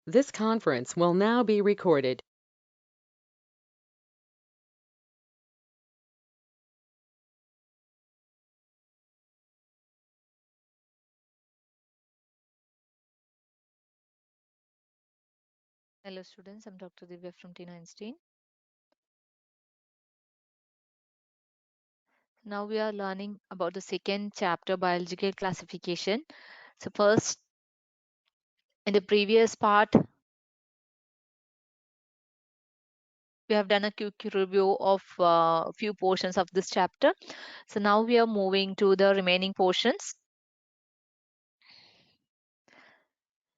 This conference will now be recorded. Hello students, I'm Dr. Divya from TeenEinstein. Now we are learning about the second chapter, biological classification. So first, in the previous part, we have done a quick review of a few portions of this chapter. So now we are moving to the remaining portions.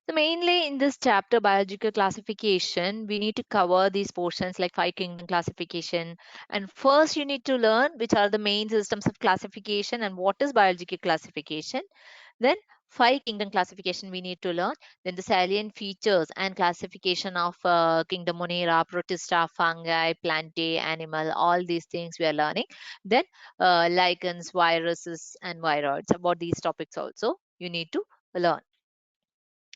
So mainly in this chapter, biological classification, we need to cover these portions like five kingdom classification. And first you need to learn which are the main systems of classification and what is biological classification. Then five kingdom classification we need to learn. Then the salient features and classification of kingdom Monera, Protista, fungi, plantae, animal, all these things we are learning. Then lichens, viruses and viroids. About these topics also you need to learn.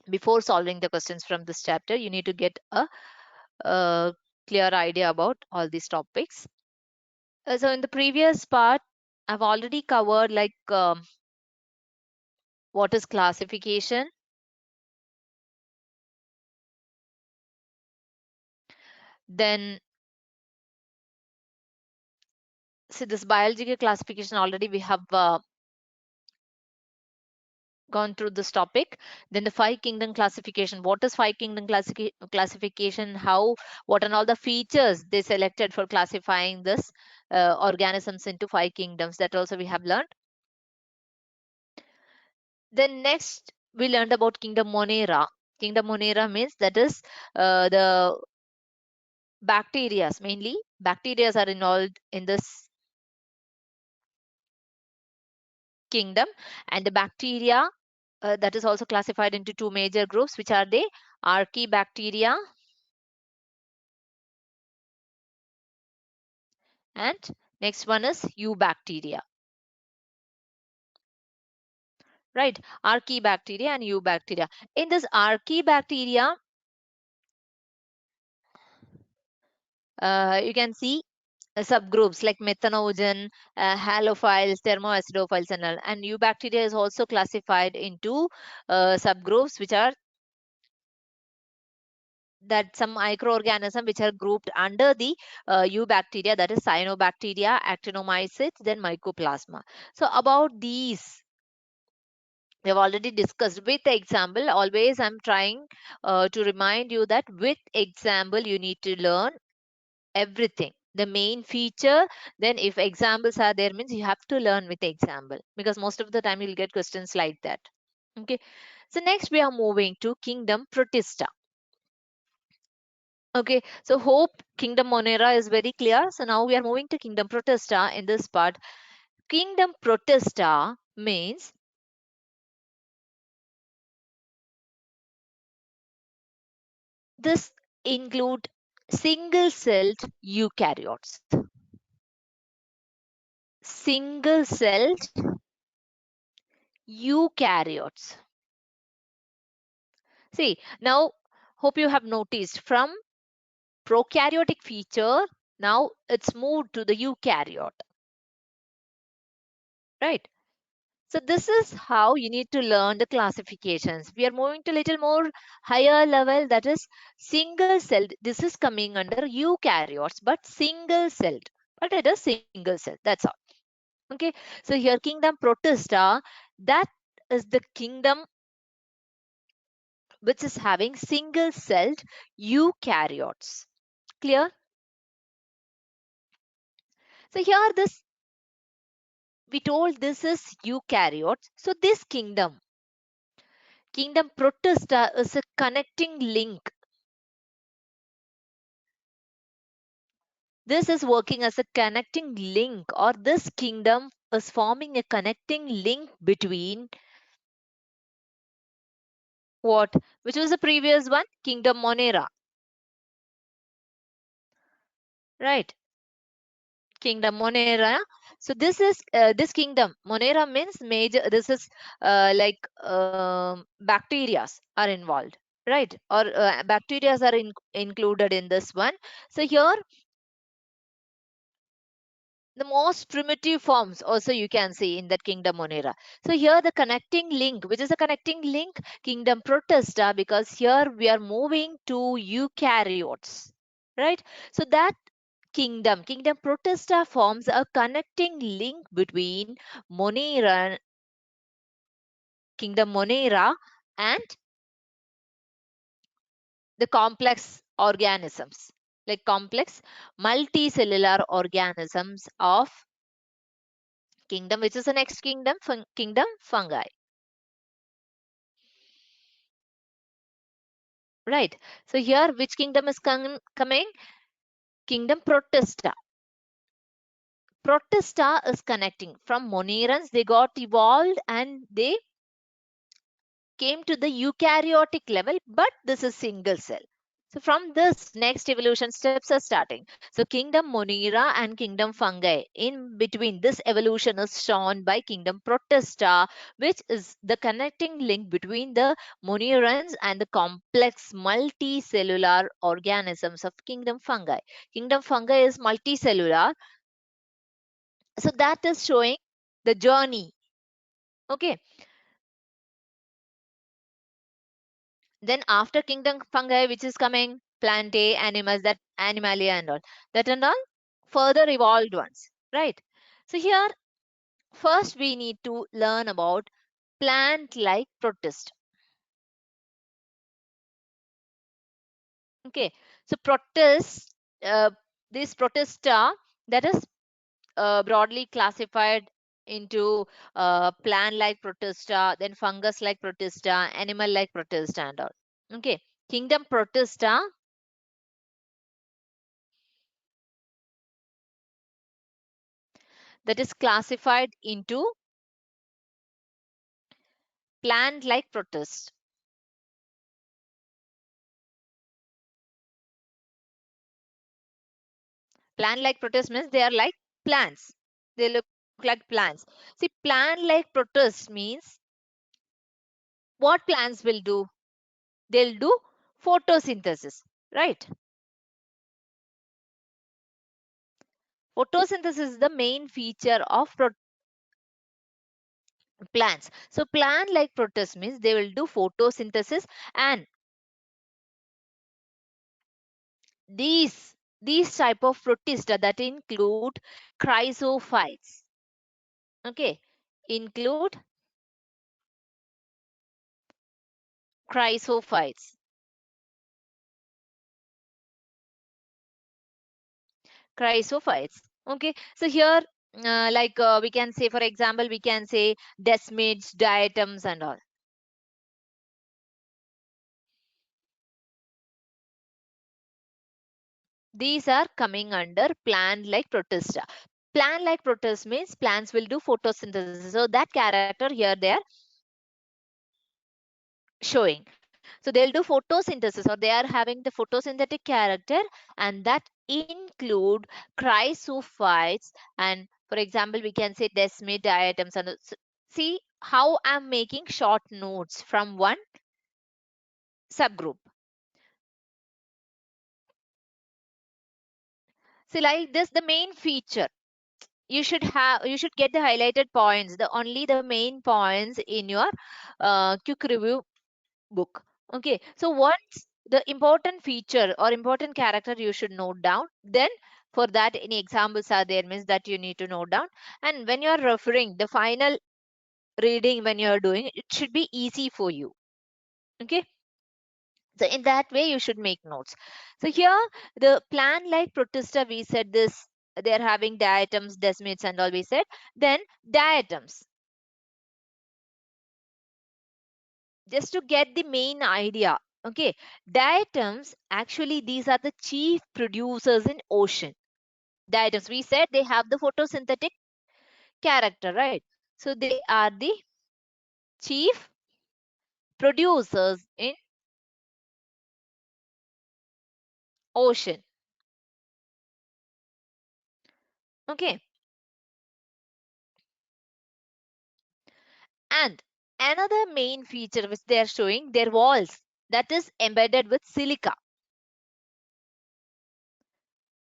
Before solving the questions from this chapter, you need to get a clear idea about all these topics. So in the previous part, I've already covered like what is classification. Then, see this biological classification already we have gone through this topic. Then the five kingdom classification. What is five kingdom classification? How, what and all the features they selected for classifying this organisms into five kingdoms. That also we have learned. Then next we learned about kingdom Monera. Kingdom Monera means that is the bacteria. Mainly bacteria are involved in this kingdom, and the bacteria that is also classified into two major groups, which are the archaebacteria and next one is eubacteria. Right, archaebacteria and eubacteria. In this archaebacteria, you can see subgroups like methanogen, halophiles, thermoacidophiles, and all. And eubacteria is also classified into subgroups, which are that some microorganisms which are grouped under the eubacteria, that is cyanobacteria, actinomycetes, then mycoplasma. So about these we have already discussed with example. Always I'm trying to remind you that with example you need to learn everything, the main feature. Then if examples are there means you have to learn with example, because most of the time you'll get questions like that. Okay, so next we are moving to kingdom Protista. Okay, so hope kingdom Monera is very clear. So now we are moving to kingdom Protista. In this part, kingdom Protista means this include single celled eukaryotes. Single celled eukaryotes. See, now hope you have noticed from prokaryotic feature, now it's moved to the eukaryote. Right? So this is how you need to learn the classifications. We are moving to little more higher level, that is single celled. This is coming under eukaryotes, but single celled. But it is single cell. That's all. Okay. So here kingdom Protista, that is the kingdom which is having single celled eukaryotes. Clear? So here this we told this is eukaryotes. So this kingdom Protista is a connecting link. This is working as a connecting link, or this kingdom is forming a connecting link between what, which was the previous one, kingdom Monera, right? Kingdom Monera. So this is this kingdom Monera means major. This is like bacteria are involved. right? Or bacteria are included in this one. So here the most primitive forms also you can see in that kingdom Monera. So here the connecting link, which is a connecting link, kingdom Protista, because here we are moving to eukaryotes, right? So that kingdom Protista forms a connecting link between Monera, kingdom Monera, and the complex organisms, like complex multicellular organisms of kingdom, which is the next kingdom, kingdom fungi, right? So here which kingdom is coming? Kingdom Protista. Protista is connecting from monerans. They got evolved and they came to the eukaryotic level, but this is single cell. So from this, next evolution steps are starting. So kingdom Monera and kingdom fungi. In between, this evolution is shown by kingdom Protista, which is the connecting link between the monerans and the complex multicellular organisms of kingdom fungi. Kingdom fungi is multicellular. So that is showing the journey. Okay. Then after kingdom fungi, which is coming, plantae, animals, that animalia and all. That and all further evolved ones, right? So here, first we need to learn about plant-like protist. Okay, so protist, this protista that is broadly classified into plant-like protista, then fungus-like protista, animal-like protista and all. Okay, kingdom protista that is classified into plant-like protist. Plant-like protist means they are like plants. They look like plants. See, plant-like protist means what plants will do? They'll do photosynthesis, right? Photosynthesis is the main feature of plants. So plant-like protist means they will do photosynthesis, and these type of protista that include chrysophytes. Okay, include chrysophytes. Chrysophytes. Okay, so here we can say, for example, we can say desmids, diatoms and all. These are coming under plant-like protista. Plant-like protist means plants will do photosynthesis. So that character here they are showing. So they'll do photosynthesis, or they are having the photosynthetic character, and that include chrysophytes. And for example, we can say desmid, diatoms. And see how I'm making short notes from one subgroup. See, like this, the main feature you should get the highlighted points, the only the main points in your quick review book. Okay, so what's the important feature or important character you should note down? Then for that, any examples are there means that you need to note down. And when you are referring the final reading, when you are doing it should be easy for you. Okay, so in that way you should make notes. So here the plant like protista, we said this, they're having diatoms, desmids and all we said. Then diatoms, just to get the main idea. Okay, diatoms actually these are the chief producers in ocean. Diatoms, we said they have the photosynthetic character, right? So they are the chief producers in ocean. Okay, and another main feature which they are showing, their walls. that is embedded with silica.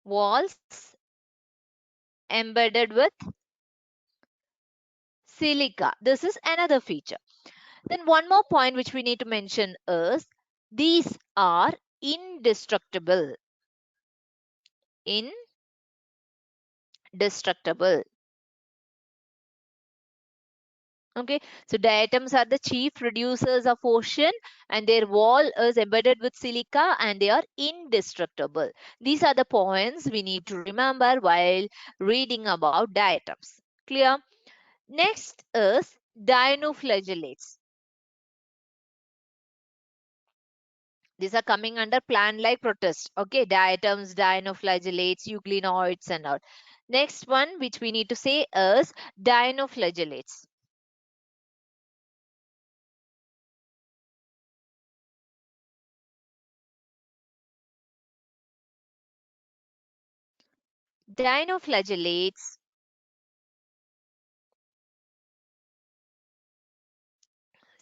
Walls embedded with silica. This is another feature. Then one more point which we need to mention is these are indestructible. Indestructible. Okay, so diatoms are the chief producers of ocean and their wall is embedded with silica and they are indestructible. These are the points we need to remember while reading about diatoms. Clear? Next is dinoflagellates. These are coming under plant-like protists. Okay, diatoms, dinoflagellates, euglenoids and all. Next one which we need to say is dinoflagellates. Dinoflagellates,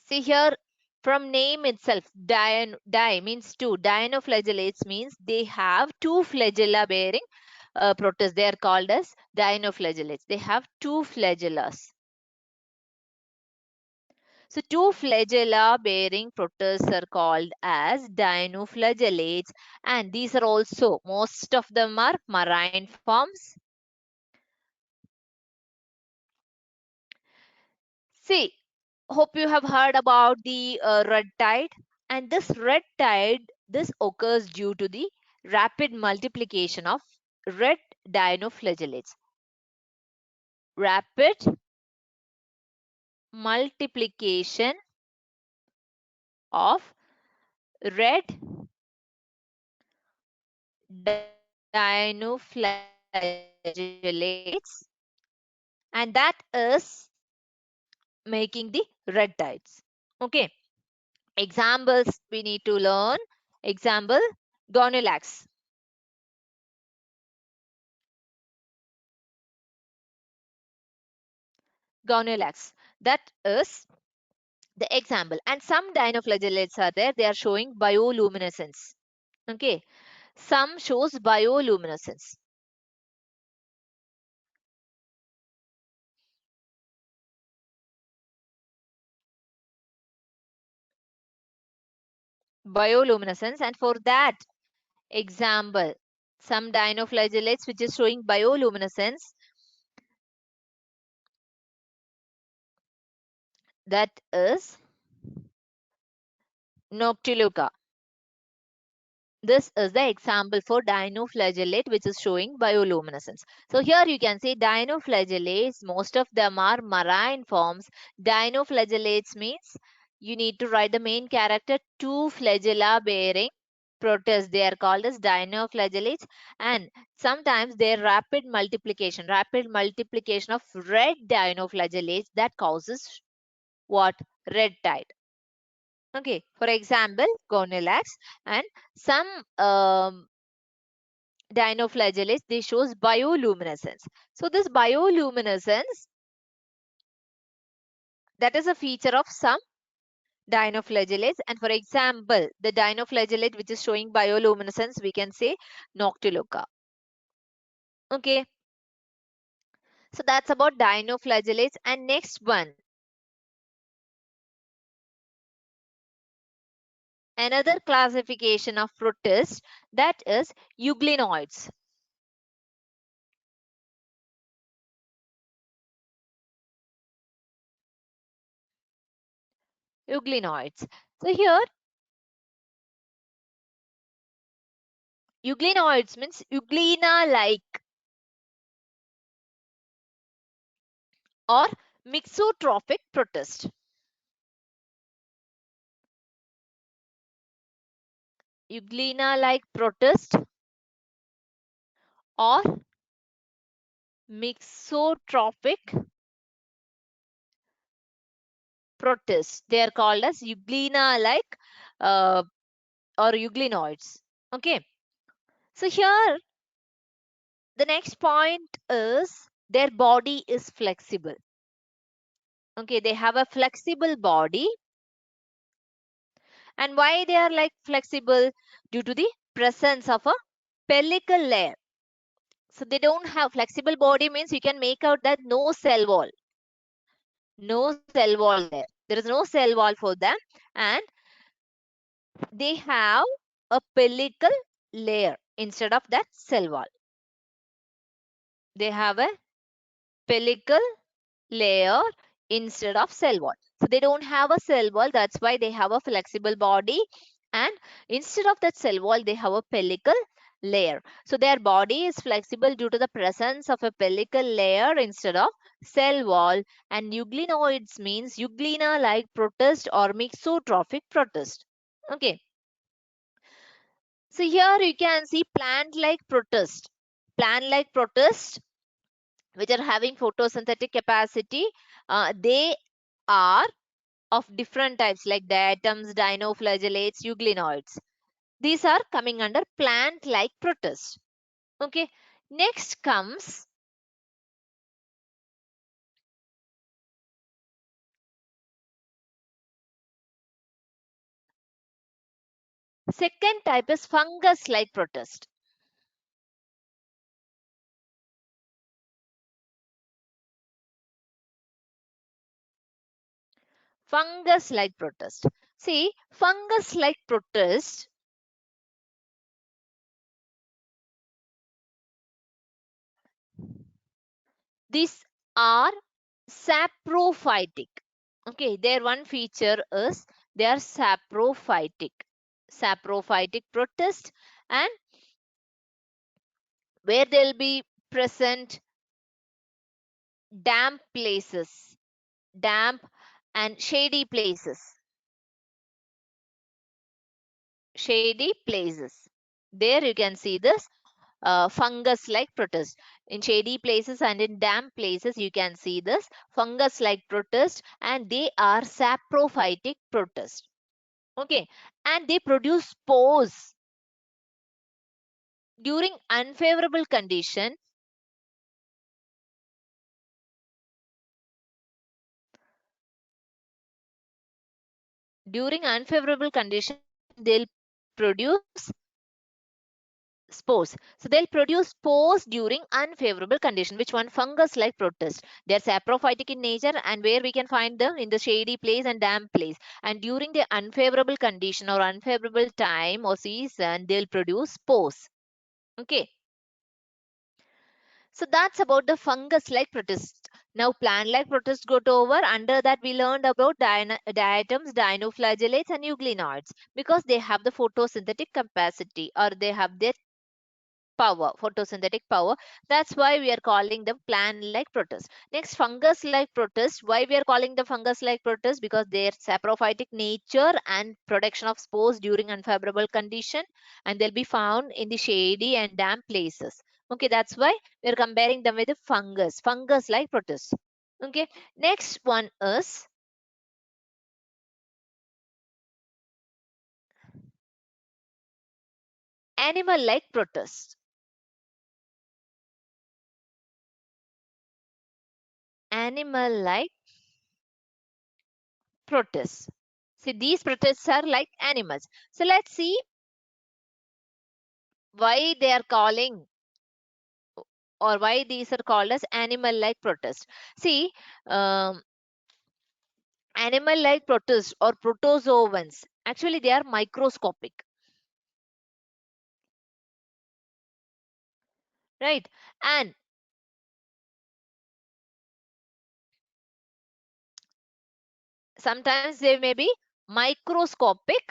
see here from name itself, di means two. Dinoflagellates means they have two flagella bearing protists. They are called as dinoflagellates. They have two flagellas. So two flagella bearing protists are called as dinoflagellates and these are also, most of them are marine forms. See, hope you have heard about the red tide and this red tide, this occurs due to the rapid multiplication of red dinoflagellates. Rapid multiplication of red dinoflagellates and that is making the red tides. Okay, examples we need to learn. Example, Gonulax. Gonulax. That is the example. And some dinoflagellates are there. They are showing bioluminescence. Okay, some shows bioluminescence. Bioluminescence, and for that example, some dinoflagellates which is showing bioluminescence, that is Noctiluca. This is the example for dinoflagellate which is showing bioluminescence. So here you can see dinoflagellates, most of them are marine forms. Dinoflagellates means you need to write the main character, two flagella bearing protists. They are called as dinoflagellates and sometimes their rapid multiplication of red dinoflagellates that causes what? Red tide. Okay, for example, Gonulax and some dinoflagellates, they shows bioluminescence. So this bioluminescence, that is a feature of some dinoflagellates. And for example, the dinoflagellate which is showing bioluminescence, we can say Noctiluca. Okay, so that's about dinoflagellates. And next one, another classification of protists, that is euglenoids. Euglenoids. So here euglenoids means euglena like or mixotrophic protist. Euglena like protist or mixotrophic protist. They are called as euglena like or euglenoids. Okay. So here the next point is their body is flexible. Okay, they have a flexible body And why they are like flexible? Due to the presence of a pellicle layer. So they don't have flexible body means you can make out that no cell wall. No cell wall there. There is no cell wall for them, and they have a pellicle layer instead of that cell wall. They have a pellicle layer instead of cell wall. So they don't have a cell wall. That's why they have a flexible body. And instead of that cell wall, they have a pellicle layer. So their body is flexible due to the presence of a pellicle layer instead of cell wall. And euglenoids means euglena-like protist or mixotrophic protist. Okay. So here you can see plant-like protist. Plant-like protist which are having photosynthetic capacity, they are of different types like diatoms, dinoflagellates, euglenoids. These are coming under plant-like protists. Okay. Next comes second type is fungus-like protist. Fungus-like protist. See, fungus-like protist, these are saprophytic. Okay, their one feature is they are saprophytic. Saprophytic protist, and where they'll be present damp places, damp and shady places. Shady places. There you can see this fungus-like protist. In shady places and in damp places, you can see this fungus-like protist, and they are saprophytic protist. Okay, and they produce spores during unfavorable condition. During unfavorable condition, they'll produce spores. So they'll produce spores during unfavorable condition. Which one? Fungus-like protist. They're saprophytic in nature, and where we can find them in the shady place and damp place. And during the unfavorable condition or unfavorable time or season, they'll produce spores. Okay. So that's about the fungus-like protist. Now plant-like protist got over. Under that we learned about diatoms, dinoflagellates and euglenoids because they have the photosynthetic capacity or they have their power, photosynthetic power. That's why we are calling them plant-like protists. Next, fungus-like protists. Why we are calling them fungus-like protists? Because their saprophytic nature and production of spores during unfavorable condition, and they'll be found in the shady and damp places. Okay, that's why we are comparing them with the fungus-like protists. Okay, next one is animal-like protists. Animal-like protists. See, these protists are like animals. So let's see why they are calling or why these are called as animal-like protists. See, um, animal-like protists or protozoans, actually they are microscopic, right? And sometimes they may be microscopic,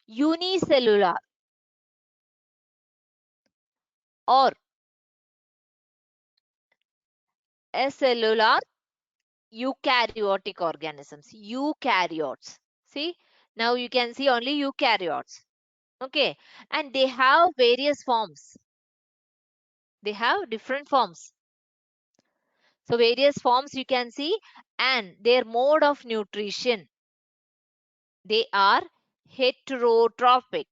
unicellular, or acellular eukaryotic organisms. Eukaryotes. See, now you can see only eukaryotes. Okay, and they have various forms. They have different forms. So various forms you can see, and their mode of nutrition. They are heterotrophic.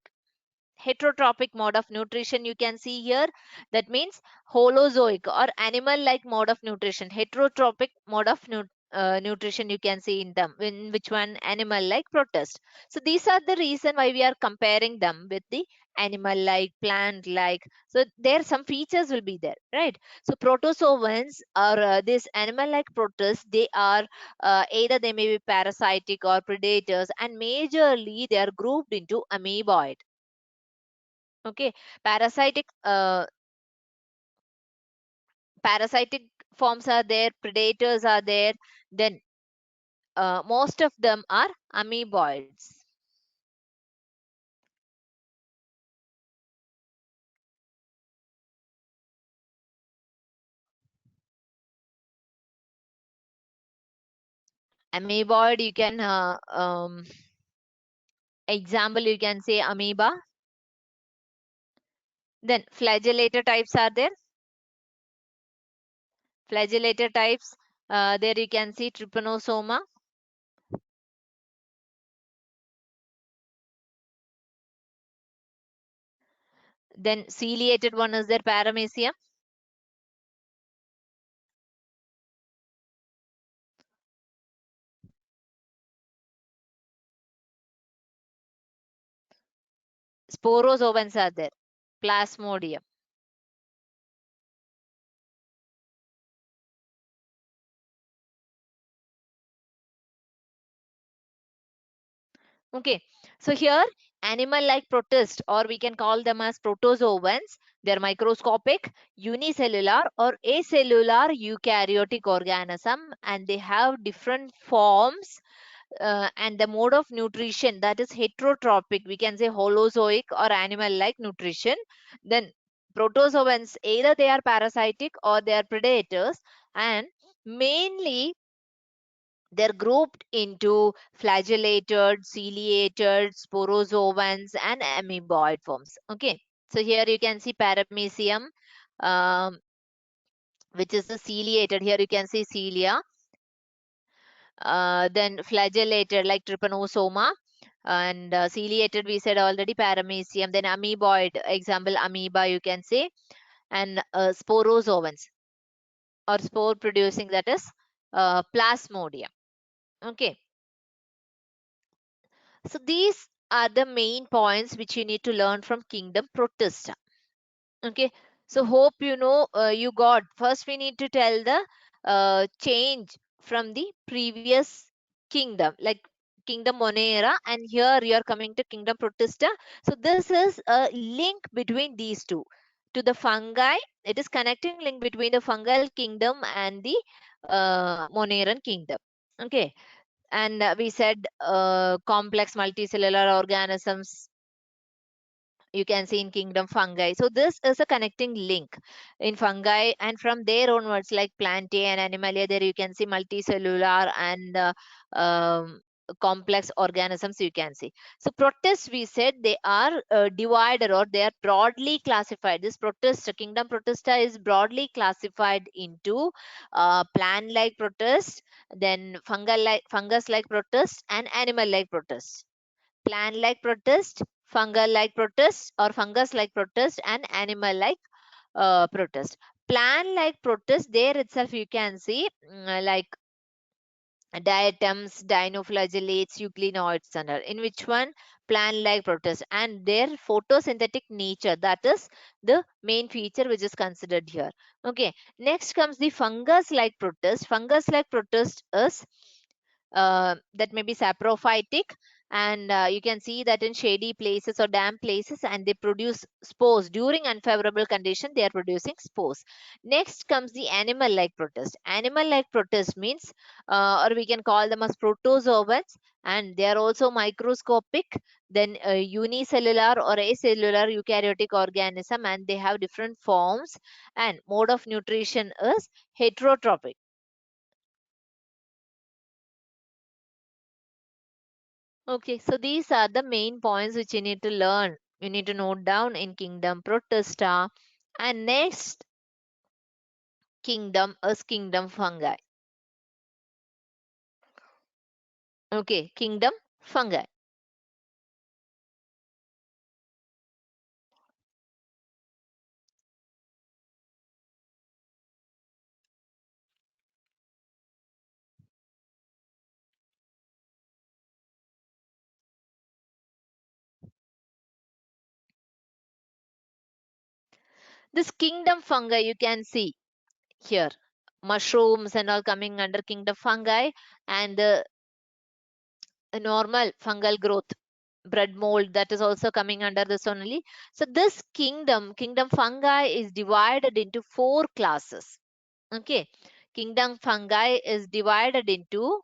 Heterotrophic mode of nutrition you can see here. That means holozoic or animal-like mode of nutrition. Heterotrophic mode of nutrition you can see in them. In which one? Animal like, protist. So these are the reason why we are comparing them with the animal like, plant like. So there some features will be there, right? So protozoans or this animal like protists, they are either they may be parasitic or predators, and majorly they are grouped into amoeboid. Okay, parasitic parasitic forms are there, predators are there, then most of them are amoeboids. Amoeboid, you can example you can say amoeba. Then flagellator types are there. Flagellator types, there you can see trypanosoma. Then ciliated one is there, paramecium. Sporozoans are there, plasmodium. Okay, so here animal like protist, or we can call them as protozoans. They're microscopic, unicellular or acellular eukaryotic organism, and they have different forms, and the mode of nutrition, that is heterotrophic, we can say holozoic or animal like nutrition. Then protozoans, either they are parasitic or they are predators, and mainly they're grouped into flagellated, ciliated, sporozoans, and amoeboid forms. Okay, so here you can see paramecium, um, which is the ciliated. Here you can see cilia. Then flagellated like trypanosoma, and ciliated we said already, paramecium. Then amoeboid, example amoeba you can say, and sporozoans or spore producing, that is plasmodium. Okay, so these are the main points which you need to learn from kingdom protista. Okay, so hope you know, you got. First we need to tell the change from the previous kingdom, like kingdom Monera, and here you are coming to kingdom protista. So this is a link between these two. To the fungi, it is connecting link between the fungal kingdom and the Moneran kingdom. Okay, and we said complex multicellular organisms you can see in kingdom fungi. So this is a connecting link in fungi, and from there onwards, like plantae and animalia, there you can see multicellular and complex organisms you can see. So protists, we said they are divided, or they are broadly classified. This protist, kingdom protista, is broadly classified into plant like protist, then fungal like, fungus like protist, and animal like protist. Plant like protist, fungal like protist, or fungus like protist, and animal like protist. Plant like protist, there itself you can see like diatoms, dinoflagellates, euglenoids under. In which one? Plant like protist, and their photosynthetic nature, that is the main feature which is considered here. Okay, next comes the fungus like protist. Fungus like protist is that may be saprophytic, and you can see that in shady places or damp places, and they produce spores. During unfavorable condition, they are producing spores. Next comes the animal like protist. Animal like protist means, or we can call them as protozoans, and they are also microscopic, then unicellular or acellular eukaryotic organism, and they have different forms, and mode of nutrition is heterotrophic. Okay, so these are the main points which you need to learn. You need to note down in kingdom protista. And next kingdom is kingdom fungi. Okay, kingdom fungi. This kingdom fungi you can see here, mushrooms and all coming under kingdom fungi, and the normal fungal growth, bread mold, that is also coming under this only. So this kingdom fungi is divided into four classes. Okay, kingdom fungi is divided into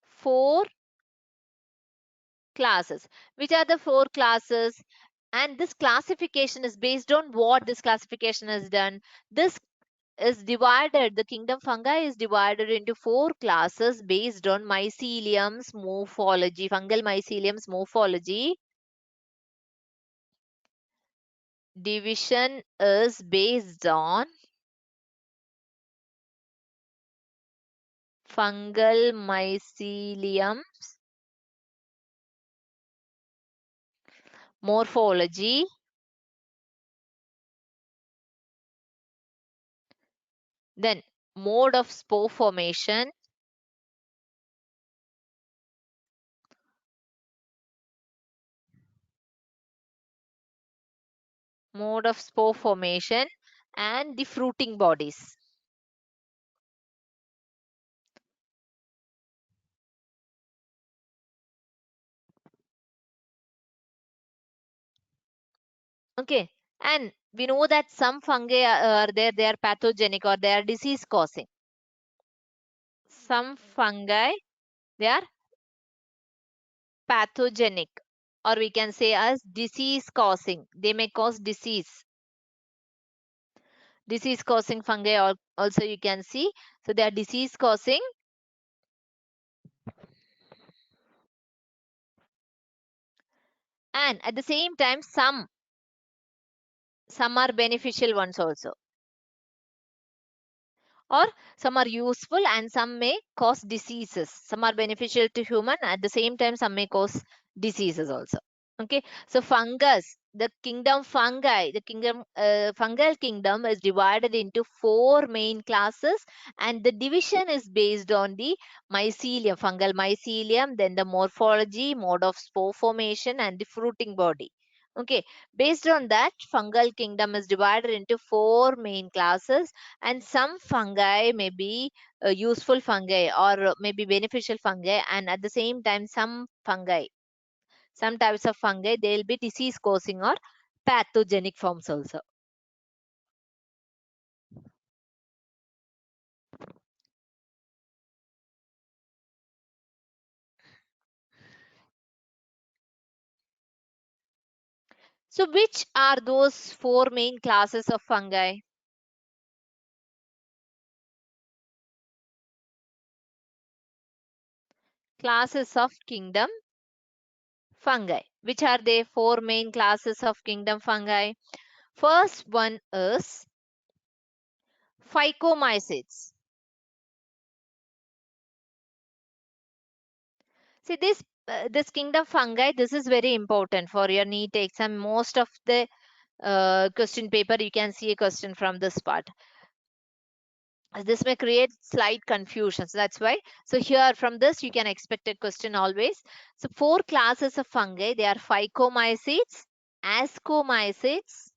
four classes. Which are the four classes? And this classification is based on what this classification is done. This is divided, the kingdom fungi is divided into four classes based on mycelium's morphology, fungal mycelium's morphology. Division is based on fungal mycelium's morphology. Then mode of spore formation, mode of spore formation, and the fruiting bodies. Okay, and we know that some fungi are there, they are pathogenic or they are disease causing. Some fungi, they are pathogenic, or we can say as disease causing. They may cause disease causing fungi also you can see. So they are disease causing, and at the same time some are beneficial ones also, or some are useful and some may cause diseases. Some are beneficial to human, at the same time some may cause diseases also. Okay, so fungus, the kingdom fungi, the kingdom fungal kingdom is divided into four main classes, and the division is based on the mycelium, fungal mycelium, then the morphology, mode of spore formation, and the fruiting body. Okay, based on that, fungal kingdom is divided into four main classes, and some fungi may be useful fungi or maybe beneficial fungi, and at the same time some types of fungi, they will be disease causing or pathogenic forms also. So which are those four main classes of fungi? Classes of kingdom fungi. Which are they? Four main classes of kingdom fungi. First one is phycomycetes. See this kingdom fungi, this is very important for your NEET exam. Most of the question paper, you can see a question from this part. This may create slight confusion. So that's why. So here from this, you can expect a question always. So four classes of fungi, they are phycomycetes, ascomycetes,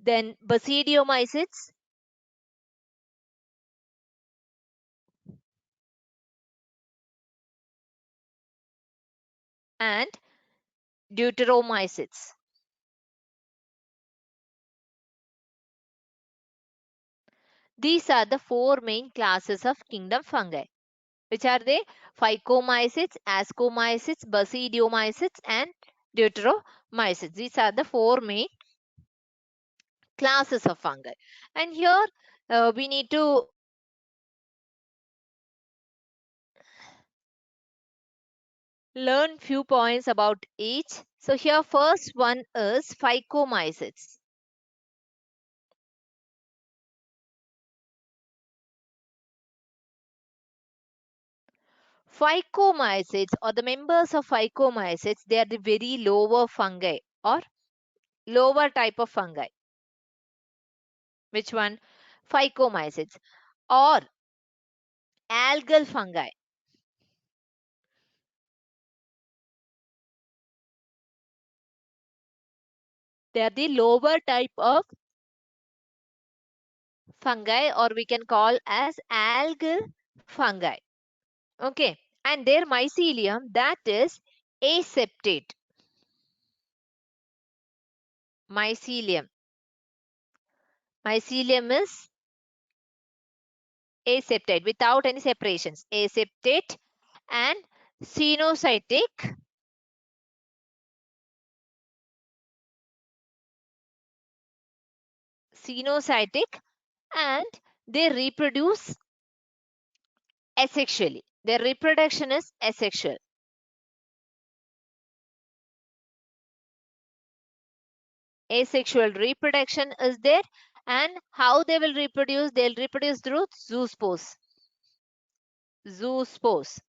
then basidiomycetes, and deuteromycetes. These are the four main classes of kingdom fungi. Which are they? Phycomycetes, ascomycetes, basidiomycetes, and deuteromycetes. These are the four main classes of fungi. And here we need to learn few points about each. So here first one is phycomycetes. Phycomycetes, or the members of phycomycetes, they are the very lower fungi or lower type of fungi. Which one? Phycomycetes or algal fungi. They are the lower type of fungi, or we can call as algal fungi. Okay, and their mycelium, that is aseptate. Mycelium. Mycelium is aseptate without any separations. Aseptate and cenocytic. Cenocytic, and they reproduce asexually. Their reproduction is asexual. Asexual reproduction is there, and how they will reproduce? They'll reproduce through zoospores. Zoospores.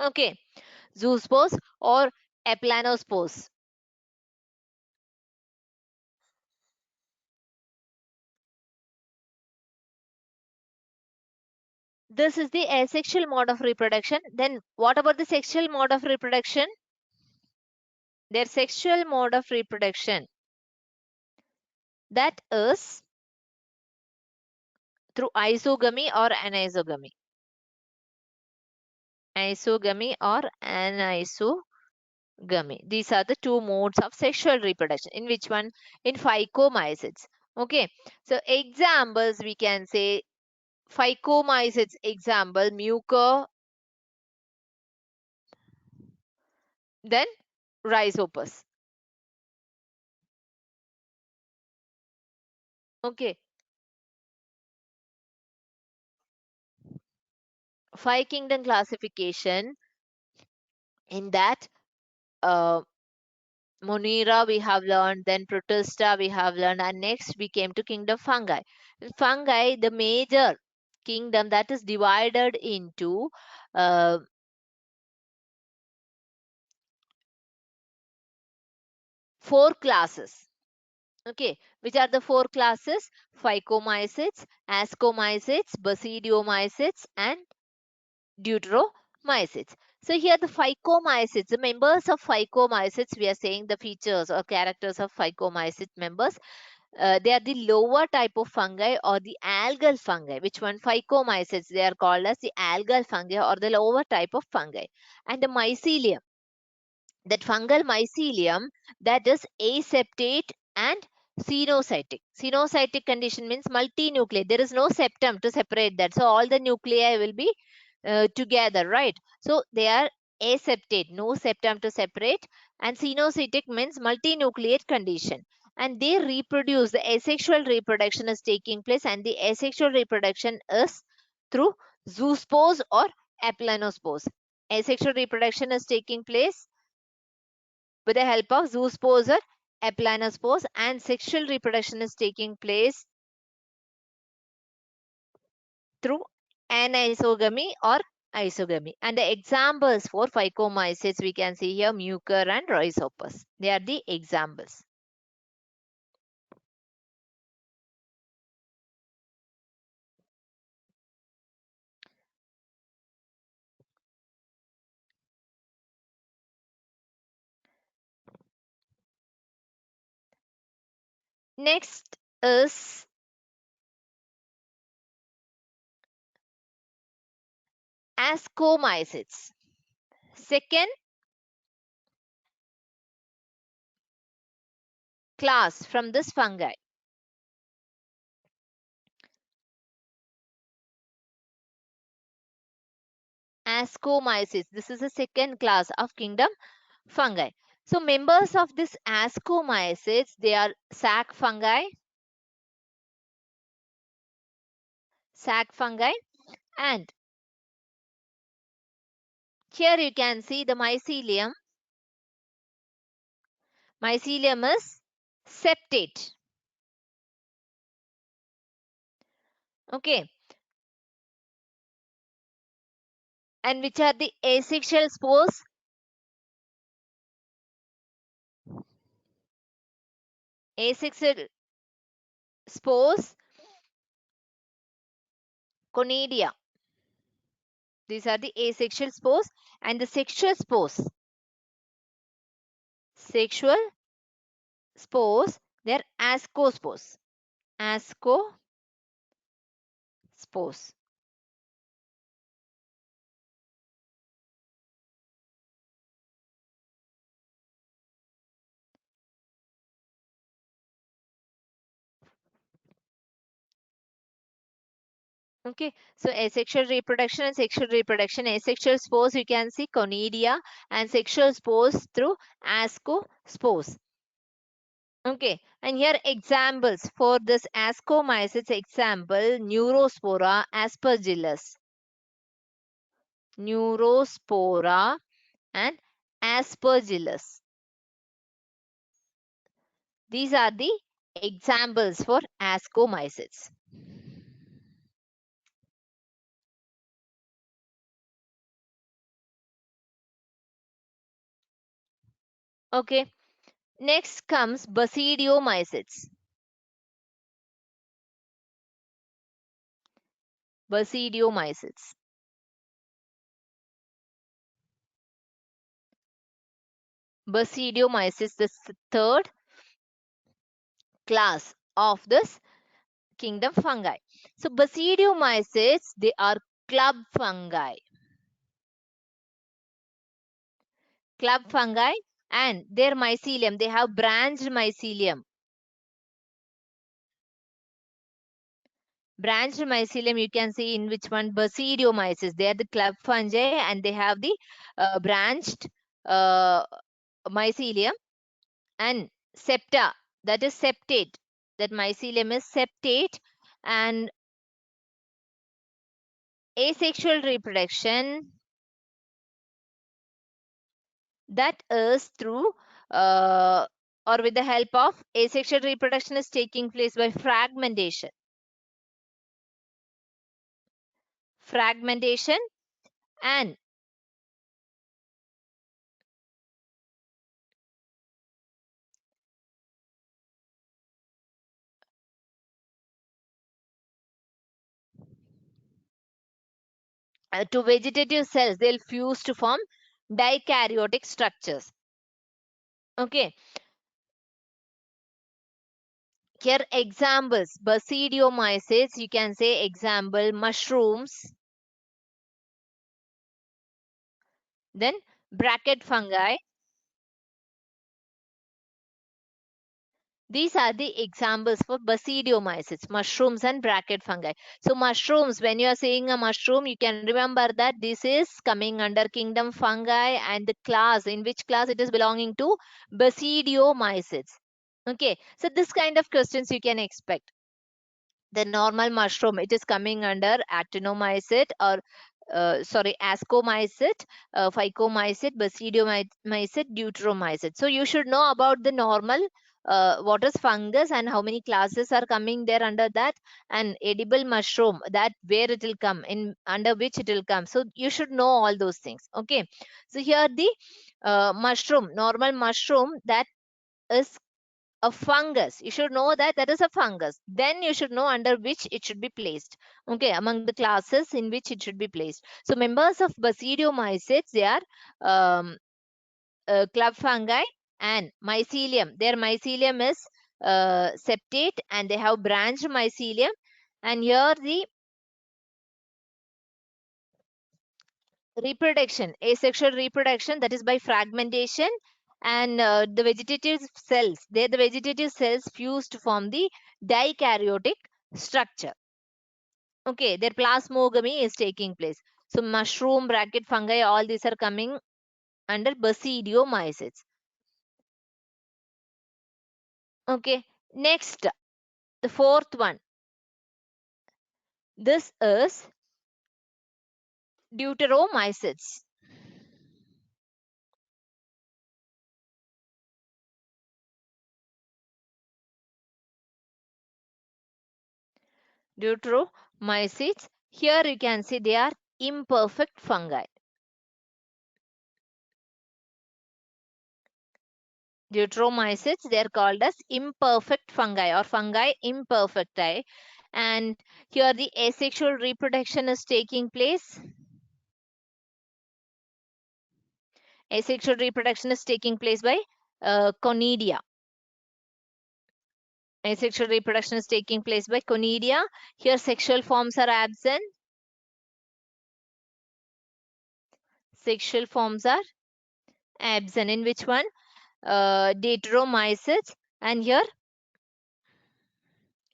Okay, zoospores or aplanospores. This is the asexual mode of reproduction. Then what about the sexual mode of reproduction? Their sexual mode of reproduction, that is through isogamy or anisogamy. Isogamy or anisogamy. These are the two modes of sexual reproduction. In which one? In phycomycetes. Okay. So examples we can say phycomycetes example mucor, then rhizopus. Okay. Five kingdom classification. In that, Monera we have learned, then Protista we have learned, and next we came to kingdom fungi. In fungi, the major kingdom that is divided into uh, four classes. Okay, which are the four classes? Phycomycetes, ascomycetes, basidiomycetes, and deuteromycetes. So here the phycomycetes, the members of phycomycetes, we are saying the features or characters of phycomycete members. They are the lower type of fungi or the algal fungi. Which one? Phycomycetes. They are called as the algal fungi or the lower type of fungi. And the mycelium, that fungal mycelium, that is aseptate and cenocytic. Cenocytic condition means multinucleate. There is no septum to separate that. So all the nuclei will be together, right? So they are aseptate, no septum to separate. And cenocytic means multinucleate condition. And they reproduce, the asexual reproduction is taking place, and the asexual reproduction is through zoospores or aplanospores. Asexual reproduction is taking place with the help of zoospores or aplanospores, and sexual reproduction is taking place through anisogamy or isogamy. And the examples for phycomycetes we can see here mucor and rhizopus. They are the examples. Next is ascomycetes. Second class from this fungi. Ascomycetes. This is the second class of kingdom fungi. So members of this ascomycetes, they are sac fungi, and here you can see the mycelium. Mycelium is septate. Okay. And which are the asexual spores? Asexual spores, conidia. These are the asexual spores, and the sexual spores. Sexual spores, they're ascospores. Ascospores. Okay, so asexual reproduction and sexual reproduction. Asexual spores you can see conidia, and sexual spores through ascospores. Okay, and here examples for this ascomycetes. Example, Neurospora aspergillus. Neurospora and aspergillus. These are the examples for ascomycetes. Okay, next comes basidiomycetes. Basidiomycetes. Basidiomycetes, the third class of this kingdom fungi. So basidiomycetes, they are club fungi. Club fungi, and their mycelium, they have branched mycelium. Branched mycelium you can see in which one? Basidiomycetes. They are the club fungi and they have the branched uh, mycelium, and septa, that is septate. That mycelium is septate, and asexual reproduction, that is through or with the help of asexual reproduction is taking place by fragmentation. Fragmentation, and to vegetative cells, they'll fuse to form dikaryotic structures. Okay, here examples, basidiomycetes, you can say example mushrooms, then bracket fungi. These are the examples for basidiomycetes, mushrooms and bracket fungi. So mushrooms, when you are seeing a mushroom, you can remember that this is coming under kingdom fungi, and the class, in which class it is belonging to? Basidiomycetes. Okay, so this kind of questions you can expect. The normal mushroom, it is coming under actinomycete, or sorry, ascomycete, phycomycete, basidiomycete, deuteromycete. So you should know about the normal what is fungus and how many classes are coming there under that, and edible mushroom, that where it will come in, under which it will come. So you should know all those things. Okay, so here the mushroom, normal mushroom, that is a fungus. You should know that that is a fungus. Then you should know under which it should be placed. Okay, among the classes in which it should be placed. So members of basidiomycetes, they are club fungi, and mycelium. Their mycelium is septate, and they have branched mycelium. And here the reproduction, asexual reproduction, that is by fragmentation, and the vegetative cells, they, the vegetative cells fuse to form the dikaryotic structure. Okay, their plasmogamy is taking place. So mushroom, bracket fungi, all these are coming under basidiomycetes. Okay, next, the fourth one, this is deuteromycetes. Deuteromycetes, here you can see they are imperfect fungi. Deuteromycetes, they are called as imperfect fungi, or fungi imperfecti. And here the asexual reproduction is taking place. Asexual reproduction is taking place by conidia. Asexual reproduction is taking place by conidia. Here sexual forms are absent. Sexual forms are absent. In which one? Deuteromycetes. And here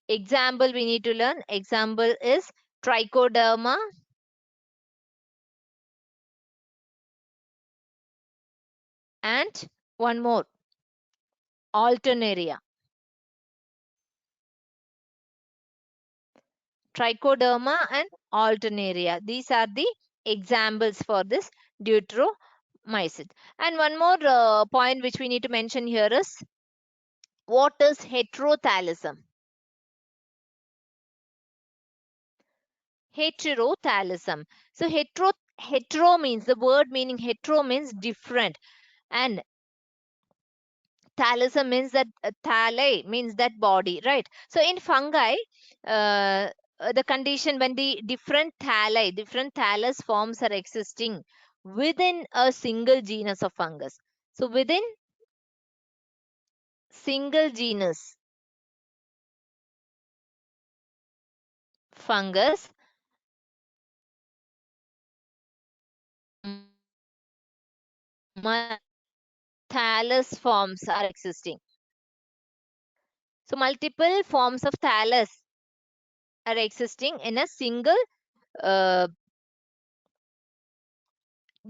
example we need to learn. Example is trichoderma and one more, alternaria. Trichoderma and alternaria. These are the examples for this deuteromycete. And one more point which we need to mention here is, what is heterothallism? Heterothallism. So hetero means, the word meaning hetero means different, and thallism means that thalli means that body, right? So in fungi, the condition when the different thalli, different thallus forms are existing within a single genus of fungus. So within single genus fungus, thallus forms are existing. So multiple forms of thallus are existing in a single uh,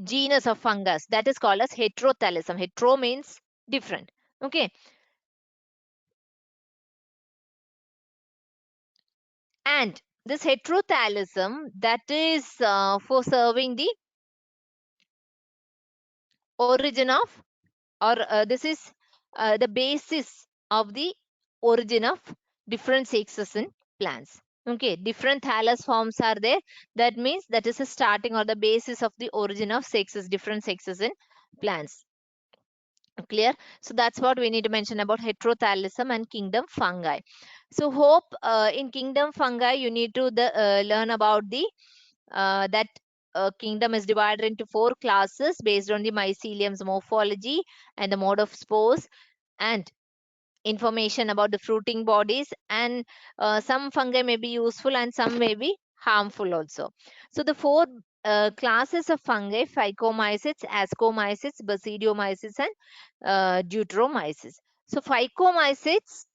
genus of fungus, that is called as heterothallism. Hetero means different. Okay. And this heterothallism, that is for serving the origin of, or this is the basis of the origin of different sexes in plants. Okay, different thallus forms are there. That means that is a starting or the basis of the origin of sexes, different sexes in plants. Clear? So that's what we need to mention about heterothallism and kingdom fungi. So hope in kingdom fungi you need to learn about the that kingdom is divided into 4 classes based on the mycelium's morphology and the mode of spores, and information about the fruiting bodies, and some fungi may be useful and some may be harmful also. So the 4 classes of fungi: phycomycetes, ascomycetes, basidiomycetes, and deuteromycetes. So phycomycetes,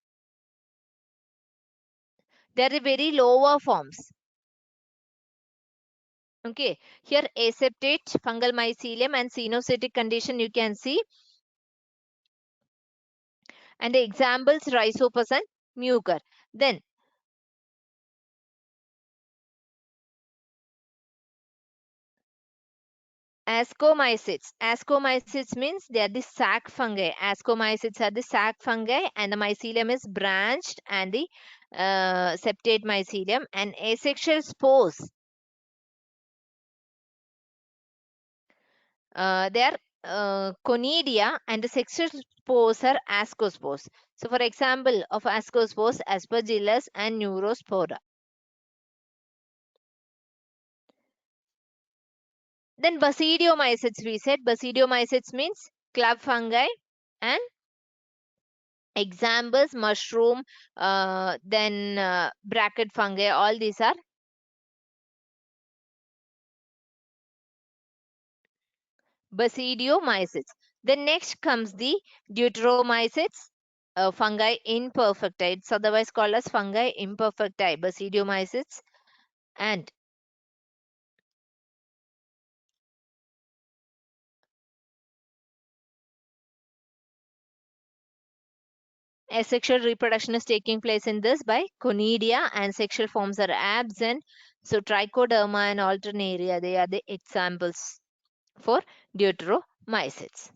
they are the very lower forms. Okay, here aseptate, fungal mycelium, and cenocytic condition you can see. And the examples, rhizopus and mucor. Then ascomycetes. Ascomycetes means they are the sac fungi. Ascomycetes are the sac fungi, and the mycelium is branched, and the septate mycelium. And asexual spores, they are conidia, and the sexual spores are ascospores. So for example of ascospores, aspergillus and neurospora. Then basidiomycetes, we said basidiomycetes means club fungi, and examples mushroom, then bracket fungi, all these are basidiomycetes. Then next comes the deuteromycetes, fungi imperfecta. It's otherwise called as fungi imperfecta, basidiomycetes. And asexual reproduction is taking place in this by conidia, and sexual forms are absent. So trichoderma and alternaria, they are the examples for deuteromycetes.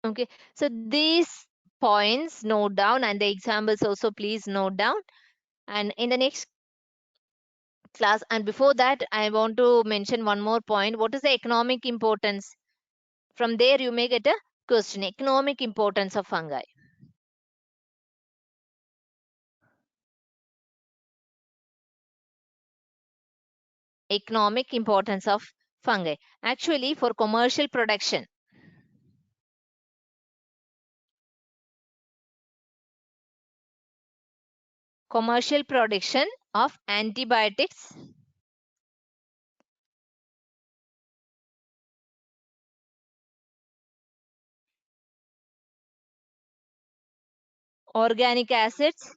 Okay, so these points note down, and the examples also please note down. And in the next class, and before that, I want to mention one more point. What is the economic importance? From there you may get a question: economic importance of fungi. Economic importance of fungi. Actually, for commercial production, Commercial production of antibiotics, organic acids,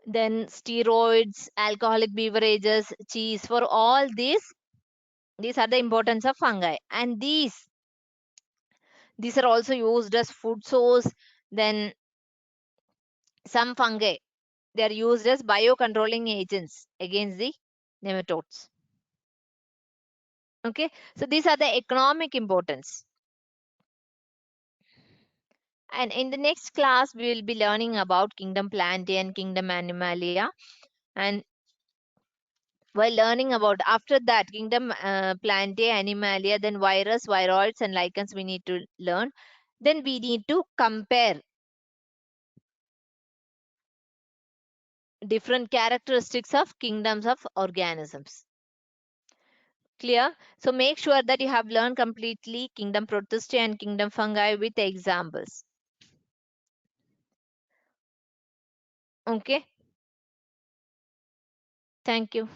then steroids, alcoholic beverages, cheese. For all these are the importance of fungi, and these are also used as food source. Then some fungi, they are used as biocontrolling agents against the nematodes. Okay, so these are the economic importance. And in the next class, we will be learning about kingdom Plantae and kingdom Animalia. And while learning about after that kingdom Plantae, Animalia, then virus, viroids, and lichens we need to learn. Then we need to compare different characteristics of kingdoms of organisms. Clear? So make sure that you have learned completely kingdom Protista and kingdom fungi with examples. Okay. Thank you.